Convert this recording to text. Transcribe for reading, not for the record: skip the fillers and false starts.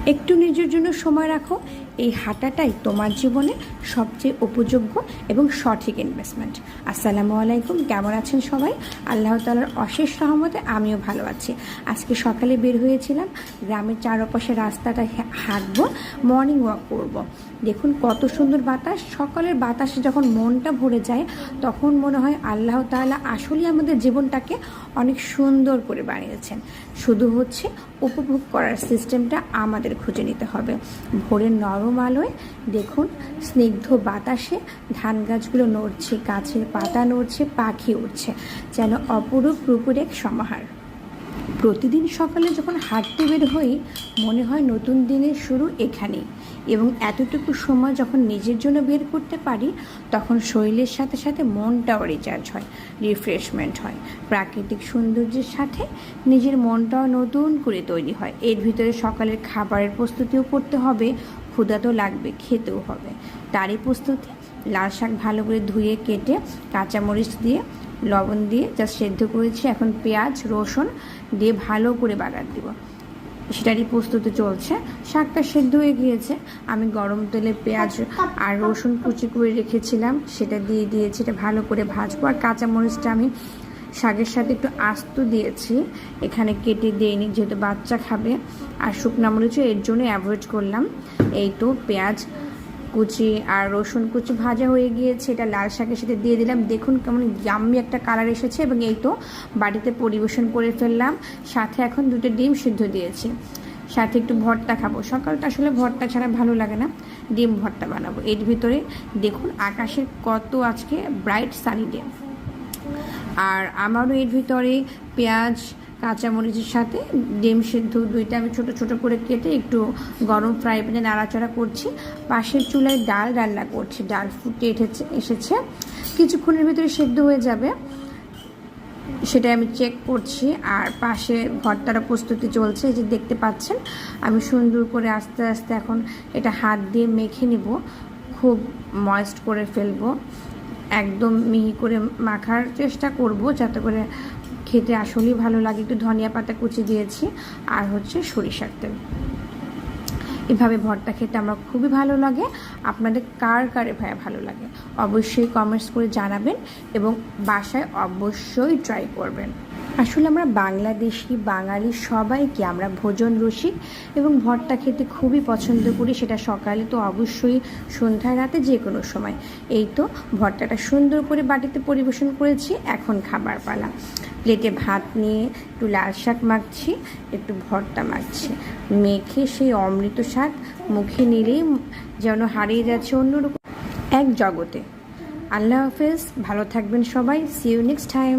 একটু নিজের জন্য সময় রাখো। এই হাঁটাটাই তোমার জীবনে সবচেয়ে উপযোগ্য এবং সঠিক ইনভেস্টমেন্ট। আসসালামু আলাইকুম, কেমন আছেন সবাই? আল্লাহ তাআলার অশেষ রহমতে আমিও ভালো আছি। আজকে সকালে বের হয়েছিলাম, গ্রামের চারপাশে রাস্তাটা হাঁটবো, মর্নিং ওয়াক করব। দেখুন কত সুন্দর বাতাস। সকালের বাতাসে যখন মনটা ভরে যায় তখন মনে হয় আল্লাহ তাআলা আসলেই আমাদের জীবনটাকে অনেক সুন্দর করে বানিয়েছেন। শুধু হচ্ছে উপভোগ করার সিস্টেমটা আমাদের খুঁজে নিতে হবে। ভোরের নরম আলোয় দেখুন স্নিগ্ধ বাতাসে ধান গাছগুলো নড়ছে, গাছের পাতা নড়ছে, পাখি উঠছে, যেন অপরূপ রূপের এক সমাহার। প্রতিদিন সকালে যখন হাঁটতে বের হই মনে হয় নতুন দিনের শুরু এখানেই, এবং এতটুকু সময় যখন নিজের জন্য বের করতে পারি তখন শরীরের সাথে সাথে মনটাও রিচার্জ হয়, রিফ্রেশমেন্ট হয়। প্রাকৃতিক সৌন্দর্যের সাথে নিজের মনটাও নতুন করে তৈরি হয়। এর ভিতরে সকালের খাবারের প্রস্তুতিও করতে হবে, ক্ষুধা তো লাগবে, খেতেও হবে। তারই প্রস্তুতি, লাল শাক ভালো করে ধুয়ে কেটে কাঁচামরিচ দিয়ে লবণ দিয়ে জাস্ট সেদ্ধ করেছি। এখন পেঁয়াজ রসুন দিয়ে ভালো করে বাগার দিব, সেটারই প্রস্তুতি চলছে। শাকটা সেদ্ধ হয়ে গিয়েছে, আমি গরম তেলে পেঁয়াজ আর রসুন কুচি করে রেখেছিলাম, সেটা দিয়ে দিয়েছি। এটা ভালো করে ভাজবো। আর কাঁচামরিচটা আমি শাকের সাথে একটু আস্ত দিয়েছি, এখানে কেটে দিইনি যেহেতু বাচ্চা খাবে। আর শুকনো মরিচও এর জন্য অ্যাভয়েড করলাম। এই তো পেঁয়াজ কুচি আর রসুন কুচি ভাজা হয়ে গিয়েছে, এটা লাল শাকের সাথে দিয়ে দিলাম। দেখুন কেমন ইয়াম্মি একটা কালার এসেছে, এবং এই তো বাড়িতে পরিবেশন করে ফেললাম। সাথে এখন 2টা ডিম সিদ্ধ দিয়েছি, সাথে একটু ভর্তা খাবো। সকালটা আসলে ভর্তা ছাড়া ভালো লাগে না, ডিম ভর্তা বানাবো। এর ভিতরে দেখুন আকাশের কত আজকে ব্রাইট সানি ডে। আর আমারও এর ভিতরে পেঁয়াজ কাঁচামরিচের সাথে ডিম সিদ্ধ 2টা আমি ছোট ছোট করে কেটে একটু গরম ফ্রাই প্যানে নাড়াচাড়া করছি। পাশের চুলায় ডাল রান্না করছি, ডাল ফুটে এসেছে, কিছুক্ষণের ভিতরে সিদ্ধ হয়ে যাবে, সেটা আমি চেক করছি। আর পাশে ভর্তাটা প্রস্তুতি চলছে, যে দেখতে পাচ্ছেন। আমি সুন্দর করে আস্তে আস্তে এখন এটা হাত দিয়ে মেখে নিব, খুব ময়েস্ট করে ফেলবো, একদম মিহি করে মাখার চেষ্টা করব যাতে করে খেতে আসলেই ভালো লাগে। একটু ধনিয়া পাতা কুচি দিয়েছি আর হচ্ছে সরিষার তেল। এভাবে ভর্তা খেতে আমার খুবই ভালো লাগে। আপনাদের কার কারে ভালো লাগে অবশ্যই কমেন্টস করে জানাবেন, এবং বাসায় অবশ্যই ট্রাই করবেন। আসলে আমরা বাংলাদেশি বাঙালি সবাইকে আমরা ভোজন রসিক, এবং ভর্তা খেতে খুবই পছন্দ করি, সেটা সকালে তো অবশ্যই, সন্ধ্যায় রাতে যে কোনো সময়। এই তো ভর্তাটা সুন্দর করে বাটিতে পরিবেশন করেছি, এখন খাবার পালা। প্লেটে ভাত নিয়ে একটু লাল শাক মাখছি, একটু ভর্তা মাখছি, মেখে সেই অমৃত স্বাদ মুখে নিলেই যেন হারিয়ে যাচ্ছে অন্যরকম এক জগতে। আল্লাহ হাফেজ, ভালো থাকবেন সবাই, সি ইউ নেক্সট টাইম।